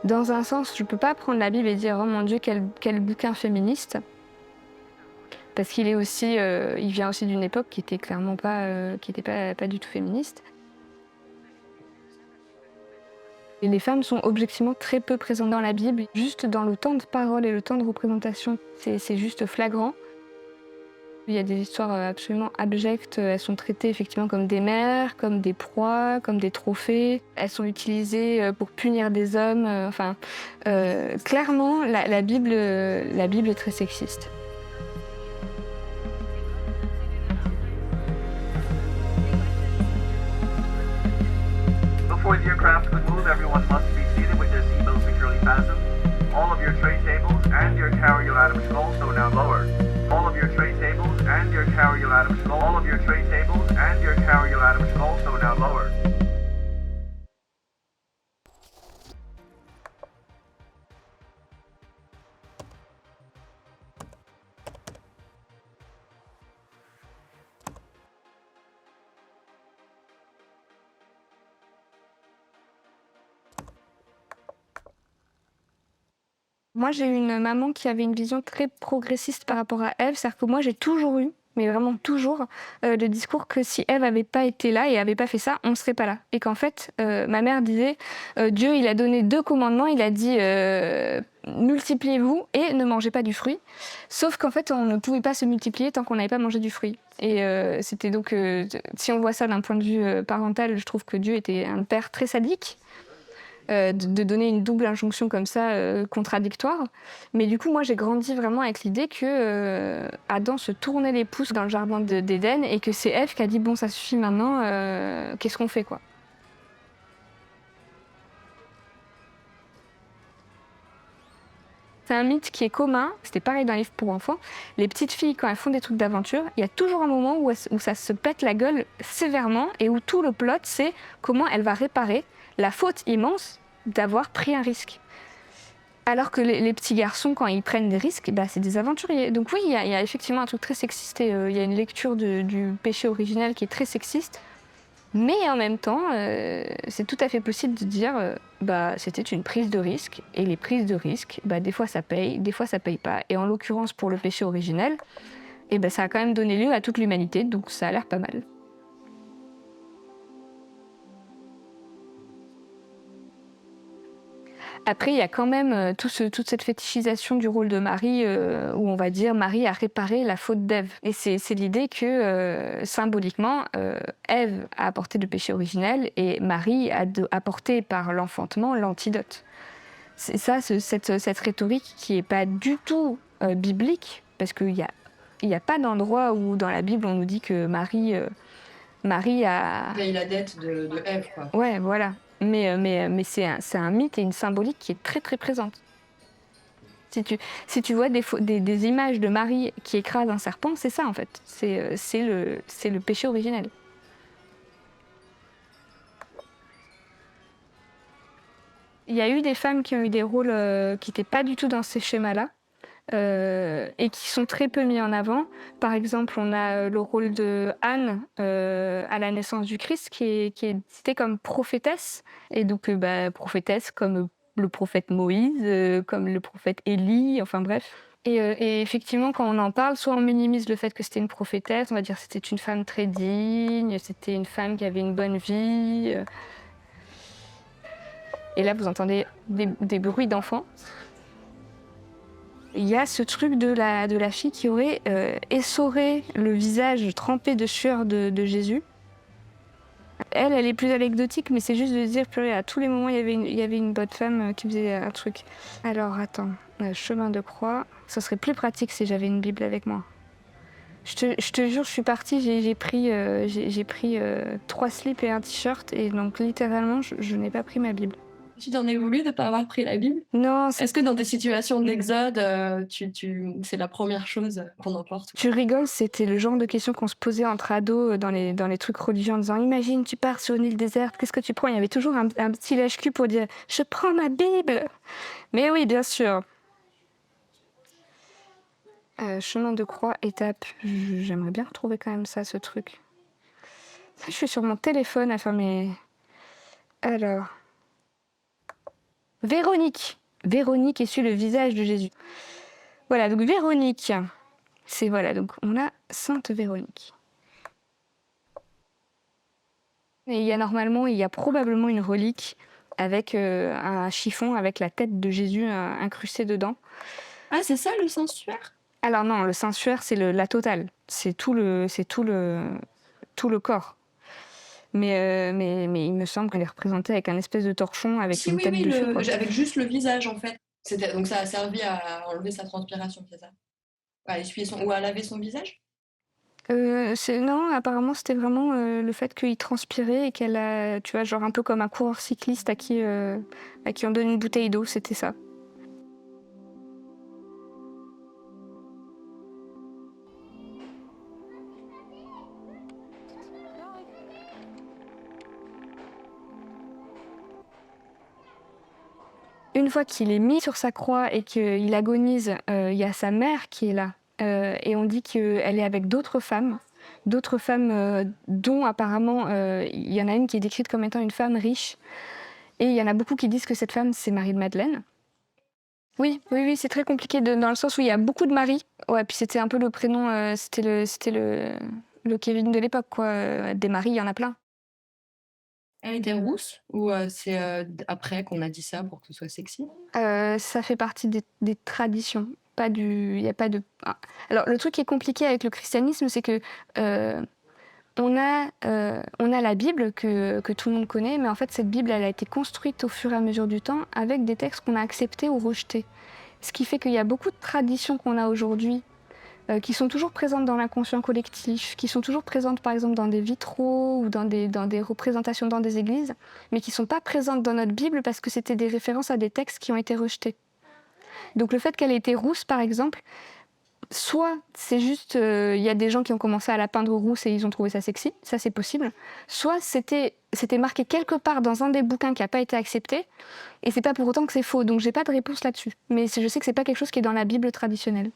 Dans un sens, je peux pas prendre la Bible et dire: «Oh mon Dieu, quel bouquin féministe», parce qu'il est aussi, il vient aussi d'une époque qui était clairement pas, qui était pas du tout féministe. Et les femmes sont objectivement très peu présentes dans la Bible, juste dans le temps de parole et le temps de représentation. C'est juste flagrant. Il y a des histoires absolument abjectes. Elles sont traitées effectivement comme des mères, comme des proies, comme des trophées. Elles sont utilisées pour punir des hommes. Clairement, la Bible est très sexiste. Before the aircraft could move, everyone must be seated with their seatbelts securely fastened. All of your tray tables and your carry-your-item also now lowered. All of your tray tables and your carry-your-item all of your tray tables and your carry-your-item also now lowered. Moi, j'ai eu une maman qui avait une vision très progressiste par rapport à Ève. C'est-à-dire que moi, j'ai toujours eu, mais vraiment toujours, le discours que si Ève n'avait pas été là et n'avait pas fait ça, on ne serait pas là. Et qu'en fait, ma mère disait, Dieu, il a donné 2 commandements, il a dit multipliez-vous et ne mangez pas du fruit. Sauf qu'en fait, on ne pouvait pas se multiplier tant qu'on n'avait pas mangé du fruit. Et c'était donc, si on voit ça d'un point de vue parental, je trouve que Dieu était un père très sadique. De donner une double injonction comme ça, contradictoire. Mais du coup, moi, j'ai grandi vraiment avec l'idée que Adam se tournait les pouces dans le jardin d'Éden et que c'est Ève qui a dit « bon, ça suffit maintenant, qu'est-ce qu'on fait, quoi ?» C'est un mythe qui est commun, c'était pareil dans les livres pour enfants. Les petites filles, quand elles font des trucs d'aventure, il y a toujours un moment où ça se pète la gueule sévèrement et où tout le plot, c'est comment elle va réparer la faute immense d'avoir pris un risque. Alors que les petits garçons, quand ils prennent des risques, bah, c'est des aventuriers. Donc oui, il y a effectivement un truc très sexiste et il y a une lecture du péché originel qui est très sexiste. Mais en même temps, c'est tout à fait possible de dire bah, c'était une prise de risque. Et les prises de risque, bah, des fois ça paye, des fois ça paye pas. Et en l'occurrence, pour le péché originel, bah, ça a quand même donné lieu à toute l'humanité, donc ça a l'air pas mal. Après, il y a quand même toute cette fétichisation du rôle de Marie, où on va dire Marie a réparé la faute d'Ève. Et c'est l'idée que, symboliquement, Ève a apporté le péché originel et Marie a apporté par l'enfantement l'antidote. C'est ça, cette rhétorique qui n'est pas du tout biblique, parce qu'il n'y a pas d'endroit où dans la Bible on nous dit que Marie a... Paye la dette de Ève, quoi. Ouais, voilà. Mais c'est un mythe et une symbolique qui est très très présente. Si tu vois des images de Marie qui écrase un serpent, c'est ça en fait. C'est le péché originel. Il y a eu des femmes qui ont eu des rôles qui n'étaient pas du tout dans ces schémas-là. Et qui sont très peu mis en avant. Par exemple, on a le rôle de Anne à la naissance du Christ, qui est citée comme prophétesse, et donc prophétesse comme le prophète Moïse, comme le prophète Élie, enfin bref. Et effectivement, quand on en parle, soit on minimise le fait que c'était une prophétesse, on va dire que c'était une femme très digne, c'était une femme qui avait une bonne vie. Et là, vous entendez des bruits d'enfants. Il y a ce truc de la fille qui aurait essoré le visage trempé de sueur de Jésus. Elle est plus anecdotique, mais c'est juste de dire qu'à tous les moments, il y avait une bonne femme qui faisait un truc. Alors, attends, chemin de croix, ça serait plus pratique si j'avais une Bible avec moi. Je te jure, je suis partie, j'ai pris 3 slips et un t-shirt, et donc littéralement, je n'ai pas pris ma Bible. Tu t'en es voulu de ne pas avoir pris la Bible? Non, Est-ce que dans des situations d'exode, c'est la première chose qu'on emporte? Tu rigoles, c'était le genre de questions qu'on se posait entre ados dans les trucs religieux en disant « Imagine, tu pars sur une île déserte, qu'est-ce que tu prends ?» Il y avait toujours un petit lèche-cul pour dire « Je prends ma Bible !» Mais oui, bien sûr. Chemin de croix, étape. J'aimerais bien retrouver quand même ça, ce truc. Je suis sur mon téléphone à faire mes... Alors... Véronique. Véronique essuie le visage de Jésus. Voilà, donc Véronique. Voilà, donc on a Sainte Véronique. Et il y a probablement une relique avec un chiffon avec la tête de Jésus incrustée dedans. Ah, c'est ça le sensuaire? Alors non, le sensuaire, c'est la totale. C'est tout le corps. Mais il me semble qu'elle est représentée avec un espèce de torchon avec Si, une oui, tête oui, dessus, quoi. avec juste le visage en fait. Donc ça a servi à enlever sa transpiration, c'est ça? À essuyer ou à laver son visage? Non, apparemment c'était vraiment le fait qu'il transpirait et qu'elle a, tu vois, genre un peu comme un coureur cycliste à qui on donne une bouteille d'eau, c'était ça. Une fois qu'il est mis sur sa croix et qu'il agonise, il y a sa mère qui est là. Et on dit qu'elle est avec d'autres femmes dont apparemment il y en a une qui est décrite comme étant une femme riche. Et il y en a beaucoup qui disent que cette femme, c'est Marie de Madeleine. Oui, c'est très compliqué dans le sens où il y a beaucoup de Marie. Ouais, puis c'était un peu le prénom, c'était le Kevin de l'époque, quoi. Des Marie, il y en a plein. Elle était rousse? Ou c'est après qu'on a dit ça pour que ce soit sexy? Ça fait partie des traditions. Il y a pas de. Ah. Alors le truc qui est compliqué avec le christianisme, c'est que on a la Bible que tout le monde connaît, mais en fait cette Bible, elle a été construite au fur et à mesure du temps avec des textes qu'on a acceptés ou rejetés. Ce qui fait qu'il y a beaucoup de traditions qu'on a aujourd'hui qui sont toujours présentes dans l'inconscient collectif, qui sont toujours présentes par exemple dans des vitraux ou dans des représentations dans des églises, mais qui ne sont pas présentes dans notre Bible parce que c'était des références à des textes qui ont été rejetés. Donc le fait qu'elle ait été rousse par exemple, soit c'est juste, il y a des gens qui ont commencé à la peindre rousse et ils ont trouvé ça sexy, ça c'est possible, soit c'était marqué quelque part dans un des bouquins qui n'a pas été accepté, et c'est pas pour autant que c'est faux, donc j'ai pas de réponse là-dessus. Mais je sais que c'est pas quelque chose qui est dans la Bible traditionnelle.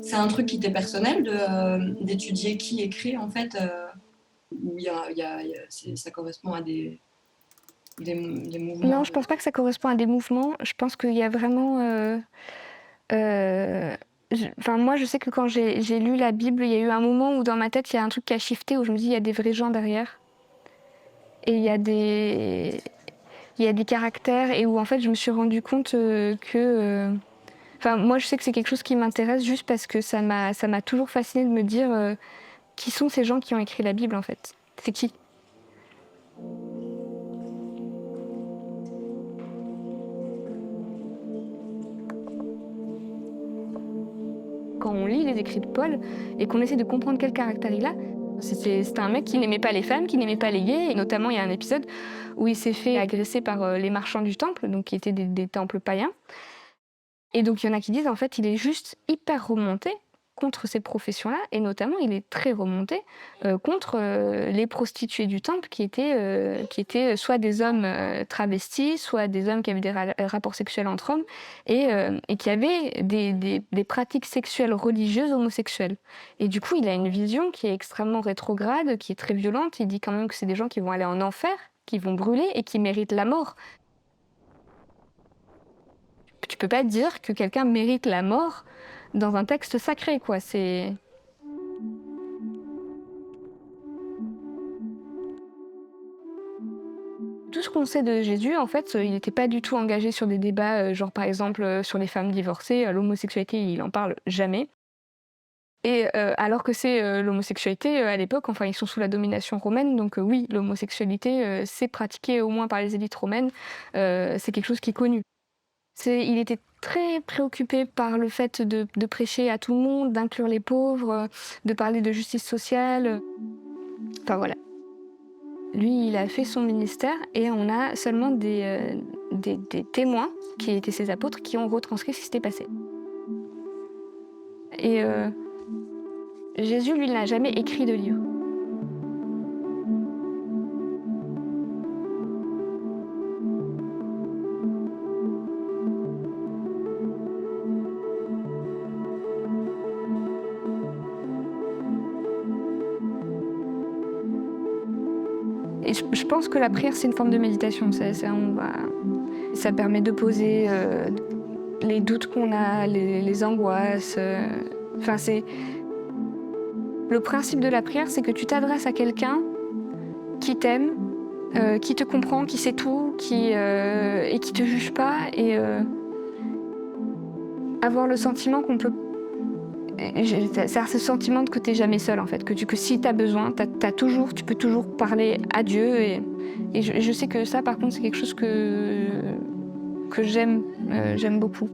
C'est un truc qui t'est personnel d'étudier qui écrit en fait, ou ça correspond à des mouvements? Non, je pense pas que ça correspond à des mouvements. Je pense qu'il y a vraiment. Moi, je sais que quand j'ai lu la Bible, il y a eu un moment où dans ma tête, il y a un truc qui a shifté, où je me dis, il y a des vrais gens derrière. Et il y a des caractères, et où en fait, je me suis rendu compte que. Moi, je sais que c'est quelque chose qui m'intéresse juste parce que ça m'a toujours fasciné de me dire qui sont ces gens qui ont écrit la Bible, en fait. C'est qui? Quand on lit les écrits de Paul et qu'on essaie de comprendre quel caractère il a, c'était un mec qui n'aimait pas les femmes, qui n'aimait pas les gays. Et notamment, il y a un épisode où il s'est fait agresser par les marchands du temple, donc qui étaient des temples païens. Et donc, il y en a qui disent, en fait, il est juste hyper remonté contre ces professions-là, et notamment, il est très remonté contre les prostituées du temple qui étaient soit des hommes travestis, soit des hommes qui avaient des rapports sexuels entre hommes, et qui avaient des pratiques sexuelles religieuses homosexuelles. Et du coup, il a une vision qui est extrêmement rétrograde, qui est très violente. Il dit quand même que c'est des gens qui vont aller en enfer, qui vont brûler et qui méritent la mort. Tu peux pas dire que quelqu'un mérite la mort dans un texte sacré, quoi. C'est... Tout ce qu'on sait de Jésus, en fait, il n'était pas du tout engagé sur des débats, genre par exemple sur les femmes divorcées, l'homosexualité, il en parle jamais. Et alors que c'est l'homosexualité à l'époque, enfin ils sont sous la domination romaine, donc oui, l'homosexualité c'est pratiqué au moins par les élites romaines, c'est quelque chose qui est connu. Il était très préoccupé par le fait de prêcher à tout le monde, d'inclure les pauvres, de parler de justice sociale. Enfin voilà. Lui, il a fait son ministère et on a seulement des témoins, qui étaient ses apôtres, qui ont retranscrit ce qui s'était passé. Et Jésus, lui, il n'a jamais écrit de livre. Et je pense que la prière, c'est une forme de méditation. Ça permet de poser les doutes qu'on a, les angoisses. Le principe de la prière, c'est que tu t'adresses à quelqu'un qui t'aime, qui te comprend, qui sait tout, et qui te juge pas, et avoir le sentiment qu'on peut... C'est ce sentiment que t'es jamais seul, en fait, que si t'as besoin, tu peux toujours parler à Dieu, et je sais que ça, par contre, c'est quelque chose que j'aime beaucoup.